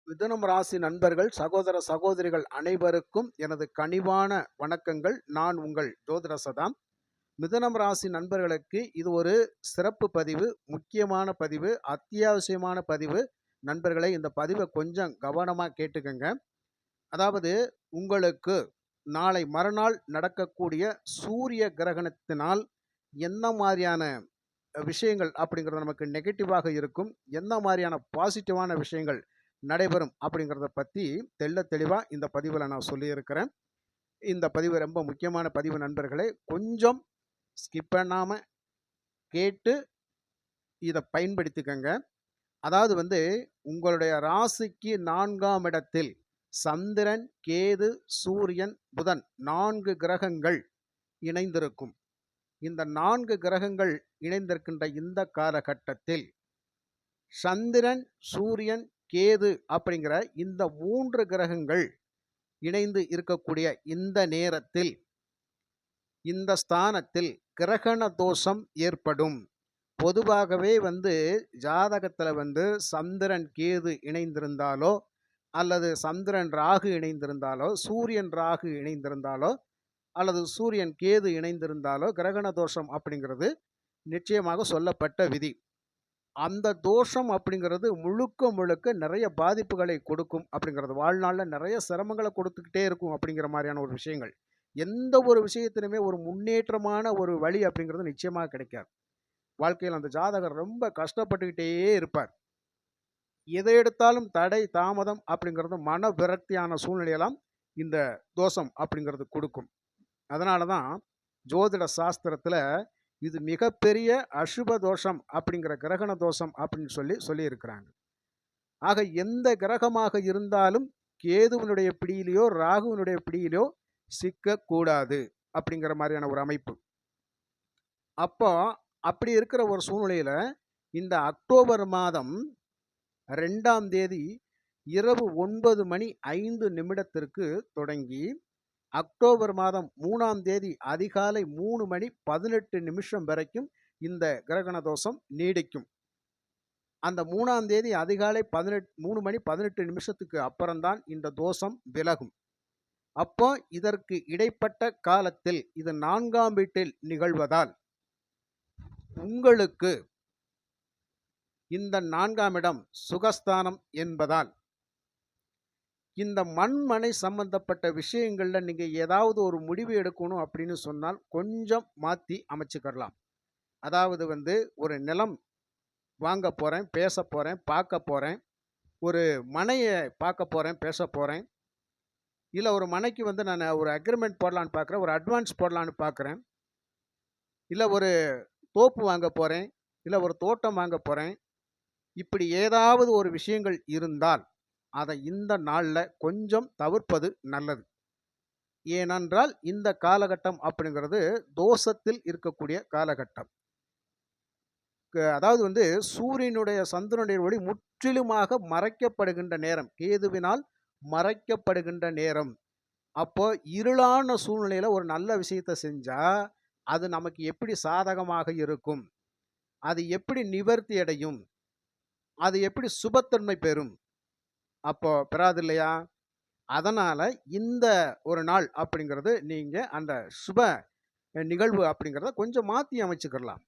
மிதுனம் ராசி நண்பர்கள், சகோதர சகோதரிகள் அனைவருக்கும் எனது கனிவான வணக்கங்கள். நான் உங்கள் ஜோதிட சதாம். மிதுனம் ராசி நண்பர்களுக்கு இது ஒரு சிறப்பு பதிவு, முக்கியமான பதிவு, அத்தியாவசியமான பதிவு. நண்பர்களே, இந்த பதிவை கொஞ்சம் கவனமா கேட்டுக்கங்க. அதாவது, உங்களுக்கு நாளை மறுநாள் நடக்கக்கூடிய சூரிய கிரகணத்தினால் என்ன மாதிரியான விஷயங்கள் அப்படிங்கிறது நமக்கு நெகட்டிவாக இருக்கும், என்ன மாதிரியான பாசிட்டிவான விஷயங்கள் நடைபெறும் அப்படிங்கிறத பற்றி தெள்ள தெளிவாக இந்த பதிவில் நான் சொல்லியிருக்கிறேன். இந்த பதிவு ரொம்ப முக்கியமான பதிவு நண்பர்களே. கொஞ்சம் ஸ்கிப் பண்ணாமல் கேட்டு இதை பயன்படுத்திக்கங்க. அதாவது உங்களுடைய ராசிக்கு 4ஆம் இடத்தில் சந்திரன், கேது, சூரியன், புதன் 4 கிரகங்கள் இணைந்திருக்கும். இந்த 4 கிரகங்கள் இணைந்திருக்கின்ற இந்த காலகட்டத்தில் சந்திரன், சூரியன், கேது அப்படிங்கிற இந்த 3 கிரகங்கள் இணைந்து இருக்கக்கூடிய இந்த நேரத்தில், இந்த ஸ்தானத்தில் கிரகண தோஷம் ஏற்படும். பொதுவாகவே ஜாதகத்தில் சந்திரன் கேது இணைந்திருந்தாலோ, அல்லது சந்திரன் ராகு இணைந்திருந்தாலோ, சூரியன் ராகு இணைந்திருந்தாலோ, அல்லது சூரியன் கேது இணைந்திருந்தாலோ கிரகண தோஷம் அப்படிங்கிறது நிச்சயமாக சொல்லப்பட்ட விதி. அந்த தோஷம் அப்படிங்கிறது முழுக்க முழுக்க நிறைய பாதிப்புகளை கொடுக்கும் அப்படிங்கிறது, வாழ்நாளில் நிறைய சிரமங்களை கொடுத்துக்கிட்டே இருக்கும் அப்படிங்கிற மாதிரியான ஒரு விஷயங்கள். எந்த ஒரு விஷயத்திலுமே ஒரு முன்னேற்றமான ஒரு வழி அப்படிங்கிறது நிச்சயமாக கிடைக்காது. வாழ்க்கையில் அந்த ஜாதகர் ரொம்ப கஷ்டப்பட்டுக்கிட்டே இருப்பார். எதை எடுத்தாலும் தடை தாமதம் அப்படிங்கிறது, மன விரக்தியான சூழ்நிலையெல்லாம் இந்த தோஷம் அப்படிங்கிறது கொடுக்கும். அதனால தான் ஜோதிட சாஸ்திரத்தில் இது மிகப்பெரிய அசுப தோஷம் அப்படிங்கிற கிரகண தோஷம் அப்படின்னு சொல்லியிருக்கிறாங்க. ஆக எந்த கிரகமாக இருந்தாலும் கேதுவனுடைய பிடியிலையோ ராகுவனுடைய பிடியிலையோ சிக்கக்கூடாது அப்படிங்கிற மாதிரியான ஒரு அமைப்பு. அப்போ அப்படி இருக்கிற ஒரு சூழ்நிலையில் இந்த அக்டோபர் மாதம் 2ஆம் தேதி இரவு 9:05 தொடங்கி அக்டோபர் மாதம் 3ஆம் தேதி அதிகாலை 3:18 வரைக்கும் இந்த கிரகண தோஷம் நீடிக்கும். அந்த 3ஆம் தேதி அதிகாலை 3:18 அப்புறம்தான் இந்த தோஷம் விலகும். அப்போ இதற்கு இடைப்பட்ட காலத்தில் இது 4ஆம் வீட்டில் நிகழ்வதால் உங்களுக்கு இந்த 4ஆம் இடம் சுகஸ்தானம் என்பதால் இந்த மண்மனை சம்பந்தப்பட்ட விஷயங்கள்ல நீங்க ஏதாவது ஒரு முடிவு எடுக்கணும் அப்படின்னு சொன்னால் கொஞ்சம் மாற்றி அமைச்சுக்கலாம். அதாவது ஒரு நிலம் வாங்க போறேன், பேச போறேன், பார்க்க போறேன், ஒரு மனையை பார்க்க போறேன், பேச போறேன், இல்லை ஒரு மனைக்கு நான் ஒரு அக்ரிமெண்ட் போடலான்னு பார்க்குறேன், ஒரு அட்வான்ஸ் போடலான்னு பார்க்குறேன், இல்லை ஒரு தோப்பு வாங்க போறேன், இல்லை ஒரு தோட்டம் வாங்க போறேன், இப்படி ஏதாவது ஒரு விஷயங்கள் இருந்தால் அதை இந்த நாளில் கொஞ்சம் தவிர்ப்பது நல்லது. ஏனென்றால் இந்த காலகட்டம் அப்படிங்கிறது தோஷத்தில் இருக்கக்கூடிய காலகட்டம். அதாவது சூரியனுடைய சந்திரனுடைய ஒளி முற்றிலுமாக மறைக்கப்படுகின்ற நேரம், கேதுவினால் மறைக்கப்படுகின்ற நேரம். அப்போ இருளான சூழ்நிலையில் ஒரு நல்ல விஷயத்தை செஞ்சா அது நமக்கு எப்படி சாதகமாக இருக்கும், அது எப்படி நிவர்த்தி அடையும், அது எப்படி சுபத்தன்மை பெறும், அப்போ பெறாது இல்லையா? அதனால இந்த ஒரு நாள் அப்படிங்கிறது நீங்க அந்த சுப நிகழ்வு அப்படிங்கிறத கொஞ்சம் மாற்றி அமைச்சுக்கலாம்.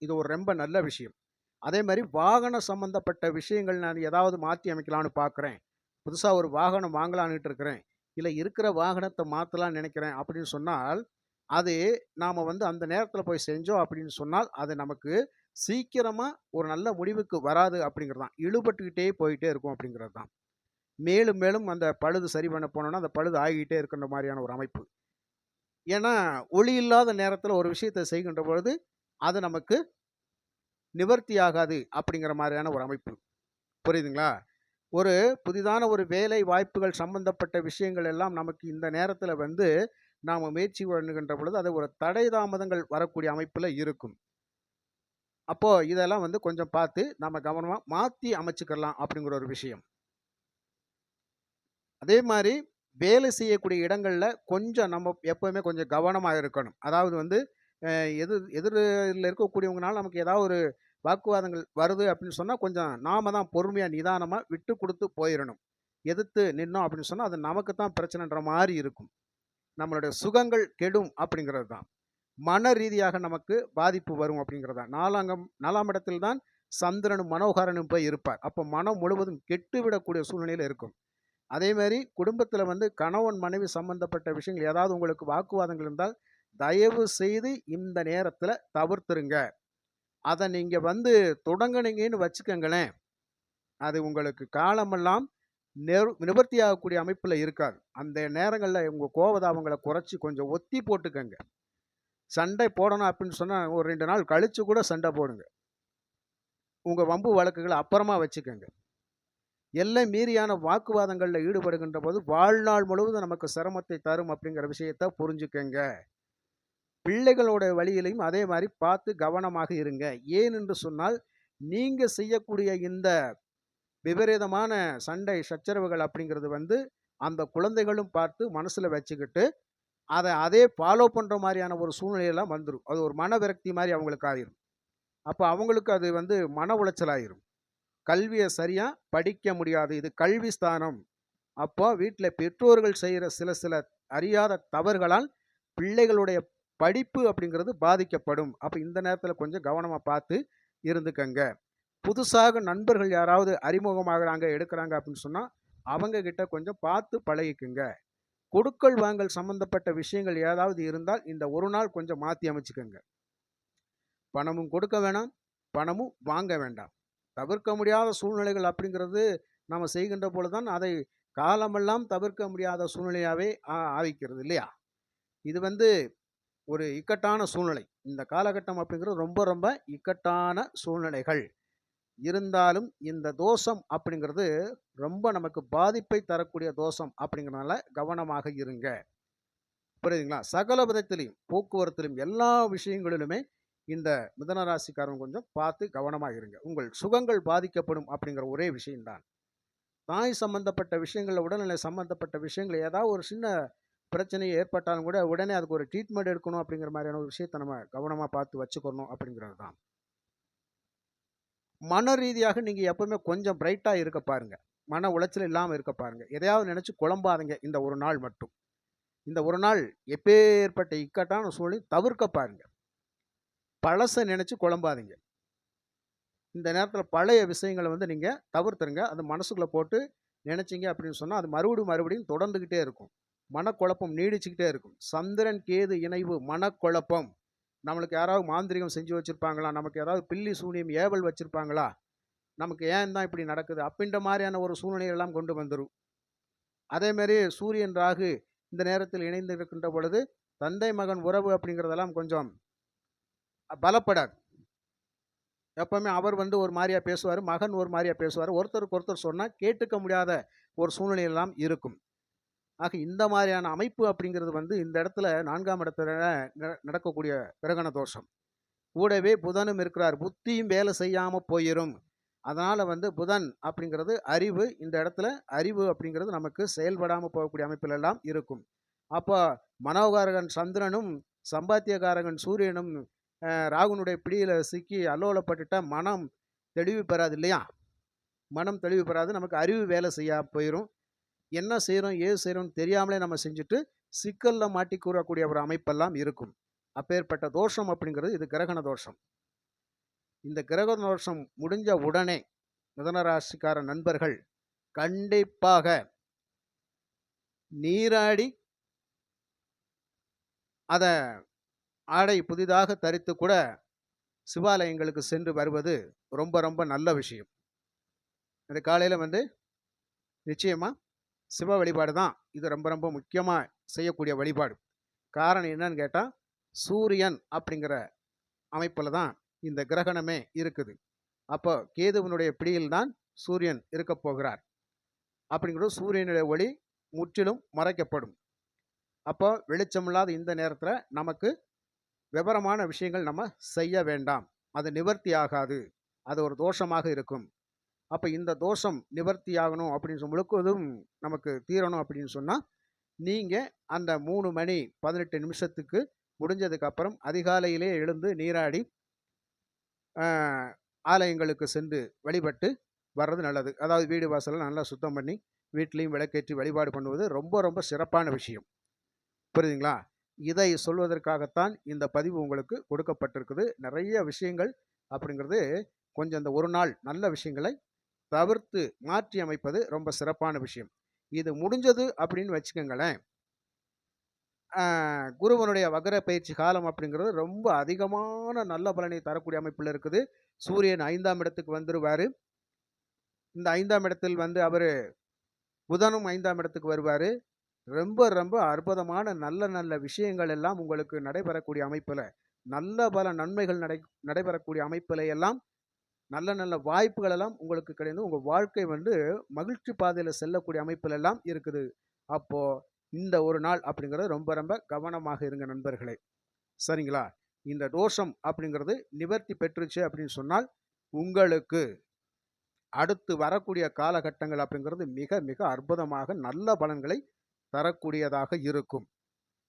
இது ஒரு ரொம்ப நல்ல விஷயம். அதே மாதிரி வாகன சம்பந்தப்பட்ட விஷயங்கள் நான் ஏதாவது மாற்றி அமைக்கலான்னு பார்க்குறேன், புதுசாக ஒரு வாகனம் வாங்கலான்ட்டு இருக்கிறேன், இல்லை இருக்கிற வாகனத்தை மாற்றலான்னு நினைக்கிறேன் அப்படின்னு சொன்னால், அது நாம் அந்த நேரத்தில் போய் செஞ்சோம் அப்படின்னு சொன்னால் அது நமக்கு சீக்கிரமாக ஒரு நல்ல முடிவுக்கு வராது அப்படிங்கிறது தான், இழுபட்டுக்கிட்டே போயிட்டே இருக்கும் அப்படிங்கிறது தான். மேலும் மேலும் அந்த பழுது சரி பண்ண போனோம்னா அந்த பழுது ஆகிக்கிட்டே இருக்கின்ற மாதிரியான ஒரு அமைப்பு. ஏன்னா ஒளி இல்லாத நேரத்தில் ஒரு விஷயத்தை செய்கின்ற பொழுது அது நமக்கு நிவர்த்தி ஆகாது அப்படிங்கிற மாதிரியான ஒரு அமைப்பு. புரியுதுங்களா? ஒரு புதிதான ஒரு வேலை வாய்ப்புகள் சம்பந்தப்பட்ட விஷயங்கள் எல்லாம் நமக்கு இந்த நேரத்தில் நாம் முயற்சி பண்ணுகின்ற பொழுது அது ஒரு தடை தாமதங்கள் வரக்கூடிய அமைப்பில் இருக்கும். அப்போது இதெல்லாம் கொஞ்சம் பார்த்து நம்ம கவனமாக மாற்றி அமைச்சுக்கலாம் அப்படிங்கிற ஒரு விஷயம். அதே மாதிரி வேலை செய்யக்கூடிய இடங்களில் கொஞ்சம் நம்ம எப்போவுமே கொஞ்சம் கவனமாக இருக்கணும். அதாவது எதிரில் இருக்கக்கூடியவங்கனால நமக்கு ஏதாவது ஒரு வாக்குவாதங்கள் வருது அப்படின்னு சொன்னா, கொஞ்சம் நாம தான் பொறுமையா, நிதானமா விட்டு குடுத்து போயிரணும். எதிர்த்து நின்னோம் அப்படின்னு சொன்னா, அது நமக்கு தான் பிரச்சனைன்ற மாரி இருக்கும். நம்மளுடைய சுகங்கள் கெடும் அப்படிங்கிறது தான். மன ரீதியாக நமக்கு பாதிப்பு வரும் அப்படிங்கிறது தான். 4ஆம் இடத்தில் தான் சந்திரனும், மனோகாரனும் போய் இருப்பார். அப்போ மனம் முழுவதும் கெட்டுவிடக்கூடிய சூழ்நிலையில இருக்கும். அதே மாரி குடும்பத்தில வந்து கணவன், மனைவி சம்பந்தப்பட்ட விஷயங்கள் ஏதாவது உங்களுக்கு வாக்குவாதங்கள் இருந்தால், தயவு செய்து இந்த நேரத்தில தவிர்த்துருங்க. அத நீங்க வந்து தொடங்குனீங்கன்னு வச்சுக்கங்களேன், அது உங்களுக்கு காலமெல்லாம் நிவர்த்தியாகக்கூடிய அமைப்புல இருக்காது. அந்த நேரங்கள்ல உங்க கோவதாபங்கள குறைச்சு கொஞ்சம் ஒத்தி போட்டுக்கங்க. சண்டை போடணும் அப்படின்னு சொன்னா, ஒரு 2 நாள் கழிச்சு கூட சண்டை போடுங்க. உங்க வம்பு வழக்குகள அப்புறமா வச்சுக்கங்க. எல்லை மீறியான வாக்குவாதங்கள்ல ஈடுபடுகின்ற போது, வாழ்நாள் முழுவதும் நமக்கு சிரமத்தை தரும் அப்படிங்கிற விஷயத்த புரிஞ்சுக்கங்க. பிள்ளைகளோட வழியிலயும் அதே மாரி பார்த்து கவனமாக இருங்க. ஏன் என்று சொன்னால், நீங்க செய்யக்கூடிய இந்த விபரீதமான சண்டை, சச்சரவுகள் அப்படிங்கிறது வந்து, அந்த குழந்தைகளும் பார்த்து மனசுல வச்சுக்கிட்டு, அதே ஃபாலோ பண்ற மாரியான ஒரு சூழ்நிலையெல்லாம் வந்துரும். அது ஒரு மன விரக்தி மாரி அவங்களுக்கு ஆயிரும். அப்ப அவங்களுக்கு அது வந்து மன உளைச்சல் ஆயிரும். கல்விய சரியா படிக்க முடியாது. இது கல்வி ஸ்தானம். அப்போ வீட்ல பெற்றோர்கள் செய்ற சில சில அறியாத தவறுகளால் பிள்ளைகளுடைய படிப்பு அப்படிங்கிறது பாதிக்கப்படும். அப்ப இந்த நேரத்தில கொஞ்சம் கவனமா பார்த்து இருந்துக்கங்க. புதுசாக நண்பர்கள் யாராவது அறிமுகமாகுறாங்க, எடுக்குறாங்க அப்படின்னு சொன்னா, அவங்க கிட்ட கொஞ்சம் பார்த்து பழகிக்குங்க. கொடுக்கல் வாங்கல் சம்பந்தப்பட்ட விஷயங்கள் ஏதாவது இருந்தால், இந்த ஒரு நாள் கொஞ்சம் மாத்தி அமைச்சுக்கங்க. பணமும் கொடுக்க வேணாம், பணமும் வாங்க வேண்டாம். தவிர்க்க முடியாத சூழ்நிலைகள் அப்படிங்கிறது நம்ம செய்கின்ற பொழுது தான் அதை காலமெல்லாம் தவிர்க்க முடியாத சூழ்நிலையாவே ஆவிக்கிறது இல்லையா? இது வந்து ஒரு இக்கட்டான சூழ்நிலை. இந்த காலகட்டம் அப்படிங்கிறது ரொம்ப ரொம்ப இக்கட்டான சூழ்நிலைகள். இருந்தாலும் இந்த தோஷம் அப்படிங்கிறது ரொம்ப நமக்கு பாதிப்பை தரக்கூடிய தோஷம் அப்படிங்கிறனால கவனமாக இருங்க. புரியுதுங்களா? சகல விதத்திலும், போக்குவரத்திலும், எல்லா விஷயங்களிலுமே இந்த மிதுன ராசிக்காரங்க கொஞ்சம் பார்த்து கவனமா இருங்க. உங்கள் சுகங்கள் பாதிக்கப்படும் அப்படிங்கிற ஒரே விஷயம் தான். தாய் சம்பந்தப்பட்ட விஷயங்கள்ல, உடல்நிலை சம்பந்தப்பட்ட விஷயங்கள் ஏதாவது ஒரு சின்ன பிரச்சனை ஏற்பட்டாலும் கூட, உடனே அதுக்கு ஒரு ட்ரீட்மெண்ட் எடுக்கணும் அப்படிங்கிற மாதிரியான ஒரு விஷயத்த நம்ம கவனமா பார்த்து வச்சுக்கணும் அப்படிங்கிறது தான். மன ரீதியாக நீங்க எப்பவுமே கொஞ்சம் பிரைட்டா இருக்க பாருங்க. மன உளைச்சல் இல்லாம இருக்க பாருங்க. எதையாவது நினைச்சு குழம்பாதீங்க இந்த ஒரு நாள் மட்டும். இந்த ஒரு நாள் எப்பேற்பட்ட இக்கட்டான சூழலையும் தவிர்க்க பாருங்க. பழச நினைச்சு குழம்பாதீங்க. இந்த நேரத்தில பழைய விஷயங்கள வந்து நீங்க தவிர்த்துருங்க. அது மனசுக்குள்ள போட்டு நினைச்சீங்க அப்படின்னு சொன்னா, அது மறுபடியும் தொடர்ந்துகிட்டே இருக்கும். மனக்குழப்பம் நீடிச்சுக்கிட்டே இருக்கும். சந்திரன், கேது இணைவு மனக்குழப்பம். நம்மளுக்கு யாராவது மாந்திரீகம் செஞ்சு வச்சிருப்பாங்களா? நமக்கு ஏதாவது பில்லி, சூனியம், ஏவல் வச்சிருப்பாங்களா? நமக்கு ஏன் தான் இப்படி நடக்குது? அப்படின்ற மாரியான ஒரு சூழ்நிலை எல்லாம் கொண்டு வந்துரும். அதேமாரி சூரியன், ராகு இந்த நேரத்தில் இணைந்து இருக்கின்ற பொழுது, தந்தை, மகன் உறவு அப்படிங்கிறதெல்லாம் கொஞ்சம் பலப்படாது. எப்பவுமே அவர் வந்து ஒரு மாரியா பேசுவாரு, மகன் ஒரு மாரியா பேசுவாரு. ஒருத்தருக்கு ஒருத்தர் சொன்னா கேட்டுக்க முடியாத ஒரு சூழ்நிலை எல்லாம் இருக்கும். ஆக இந்த மாரியான அமைப்பு அப்படிங்கிறது வந்து இந்த இடத்துல 4ஆம் இடத்துல நடக்கக்கூடிய கிரகண தோஷம். கூடவே புதனும் இருக்கிறார். புத்தியும் வேலை செய்யாம போயிரும். அதனால வந்து புதன் அப்படிங்கிறது அறிவு. இந்த இடத்துல அறிவு அப்படிங்கிறது நமக்கு செயல்படாம போகக்கூடிய அமைப்பில் எல்லாம் இருக்கும். அப்போ மனோகாரகன் சந்திரனும், சம்பாத்தியகாரகன் சூரியனும் ராகுனுடைய பிடியில சிக்கி அல்லோலப்பட்டுட்டா மனம் தெளிவு பெறாது இல்லையா? மனம் தெளிவு பெறாது. நமக்கு அறிவு வேலை செய்யாம போயிரும். என்ன செய்றோம், ஏது செய்றோம்னு தெரியாமலே நம்ம செஞ்சுட்டு, சிக்கல்ல மாட்டிக்கூறக்கூடிய ஒரு அமைப்பெல்லாம் இருக்கும். அப்பேற்பட்ட தோஷம் அப்படிங்கிறது இது கிரகண தோஷம். இந்த கிரகண தோஷம் முடிஞ்ச உடனே மிதுன ராசிக்கார நண்பர்கள் கண்டிப்பாக நீராடி அத ஆடை புதிதாக தரித்து கூட சிவாலயங்களுக்கு சென்று வருவது ரொம்ப ரொம்ப நல்ல விஷயம். இது காலையில வந்து நிச்சயமா சிவ வழிபாடு தான். இது ரொம்ப ரொம்ப முக்கியமா செய்யக்கூடிய வழிபாடு. காரணம் என்னன்னு கேட்டா, சூரியன் அப்படிங்கிற அமைப்புல தான் இந்த கிரகணமே இருக்குது. அப்போ கேதுவினுடைய பிடியில் தான் சூரியன் இருக்கப் போகிறார். அப்படிங்கிறது சூரியனுடைய ஒளி முற்றிலும் மறைக்கப்படும். அப்போ வெளிச்சமில்லாத இந்த நேரத்தில நமக்கு விவரமான விஷயங்கள் நம்ம செய்ய வேண்டாம். அது நிவர்த்தி ஆகாது. அது ஒரு தோஷமாக இருக்கும். அப்ப இந்த தோஷம் நிவர்த்தி ஆகணும் அப்படின்னு முழுவதும் நமக்கு தீரணும் அப்படின்னு சொன்னா, நீங்க அந்த 3 மணி 18 நிமிஷத்துக்கு முடிஞ்சதுக்கு அப்புறம் அதிகாலையிலே எழுந்து நீராடி, அ ஆலயங்களுக்கு சென்று வழிபட்டு வர்றது நல்லது. அதாவது வீடு வாசலை நல்லா சுத்தம் பண்ணி, வீட்லயும் விளக்கேற்றி வழிபாடு பண்ணுவது ரொம்ப ரொம்ப சிறப்பான விஷயம். புரியுதுங்களா? இதை சொல்வதற்காகத்தான் இந்த பதிவு உங்களுக்கு கொடுக்கப்பட்டிருக்குது. நெறைய விஷயங்கள் அப்படிங்கிறது கொஞ்சம் இந்த ஒரு நாள் நல்ல விஷயங்களை தவிர்த்து மாற்றி அமைப்பது ரொம்ப சிறப்பான விஷயம். இது முடிஞ்சது அப்படின்னு வச்சுக்கங்களேன், அ குருவனுடைய வக்ர பயிற்சி காலம் அப்படிங்கிறது ரொம்ப அதிகமான நல்ல பலனை தரக்கூடிய அமைப்புல இருக்குது. சூரியன் 5ஆம் இடத்துக்கு வந்துருவாரு. இந்த 5ஆம் இடத்தில் வந்து அவரு புதனும் 5ஆம் இடத்துக்கு வருவாரு. ரொம்ப ரொம்ப அற்புதமான நல்ல நல்ல விஷயங்கள் எல்லாம் உங்களுக்கு நடைபெறக்கூடிய அமைப்புல, நல்ல பல நன்மைகள் நடைபெறக்கூடிய அமைப்புல எல்லாம் நல்ல நல்ல வாய்ப்புகள் எல்லாம் உங்களுக்கு கிடைந்து, உங்க வாழ்க்கை வந்து மகிழ்ச்சி பாதையில செல்லக்கூடிய அமைப்புல எல்லாம் இருக்குது. அப்போ இந்த ஒரு நாள் அப்படிங்கிறது ரொம்ப ரொம்ப கவனமாக இருங்க நண்பர்களே. சரிங்களா? இந்த தோஷம் அப்படிங்கிறது நிவர்த்தி பெற்றுச்சு அப்படின்னு சொன்னால், உங்களுக்கு அடுத்து வரக்கூடிய காலகட்டங்கள் அப்படிங்கிறது மிக மிக அற்புதமாக நல்ல பலன்களை தரக்கூடியதாக இருக்கும்.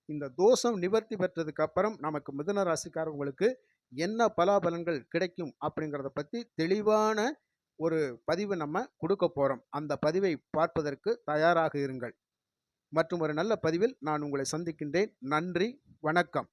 இந்த தோஷம் நிவர்த்தி பெற்றதுக்கு அப்புறம் நமக்கு மிதுன ராசிக்காரங்களுக்கு என்ன பலாபலன்கள் கிடைக்கும் அப்படிங்கிறத பத்தி தெளிவான ஒரு பதிவு நம்ம கொடுக்க போறோம். அந்த பதிவை பார்ப்பதற்கு தயாராக இருங்கள். மற்றும் ஒரு நல்ல பதிவில் நான் உங்களை சந்திக்கின்றேன். நன்றி, வணக்கம்.